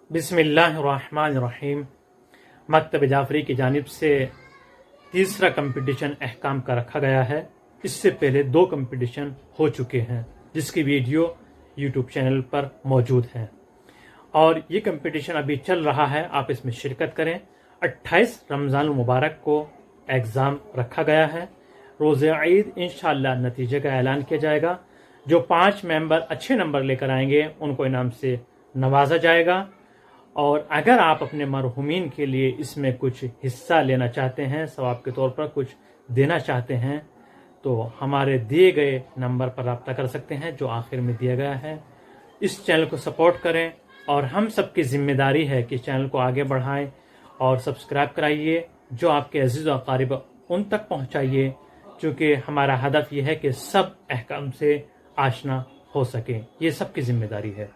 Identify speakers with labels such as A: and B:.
A: بسم اللہ الرحمن الرحیم۔ مکتب جعفری کی جانب سے تیسرا کمپٹیشن احکام کا رکھا گیا ہے۔ اس سے پہلے 2 کمپٹیشن ہو چکے ہیں جس کی ویڈیو یوٹیوب چینل پر موجود ہے، اور یہ کمپٹیشن ابھی چل رہا ہے۔ آپ اس میں شرکت کریں۔ 28 رمضان المبارک کو ایگزام رکھا گیا ہے۔ روز عید انشاءاللہ نتیجے کا اعلان کیا جائے گا۔ جو 5 ممبر اچھے نمبر لے کر آئیں گے ان کو انعام سے نوازا جائے گا۔ اور اگر آپ اپنے مرحومین کے لیے اس میں کچھ حصہ لینا چاہتے ہیں، ثواب کے طور پر کچھ دینا چاہتے ہیں، تو ہمارے دیے گئے نمبر پر رابطہ کر سکتے ہیں جو آخر میں دیا گیا ہے۔ اس چینل کو سپورٹ کریں، اور ہم سب کی ذمہ داری ہے کہ چینل کو آگے بڑھائیں اور سبسکرائب کرائیے۔ جو آپ کے عزیز و اقارب ان تک پہنچائیے، کیونکہ ہمارا ہدف یہ ہے کہ سب احکام سے آشنا ہو سکیں۔ یہ سب کی ذمہ داری ہے۔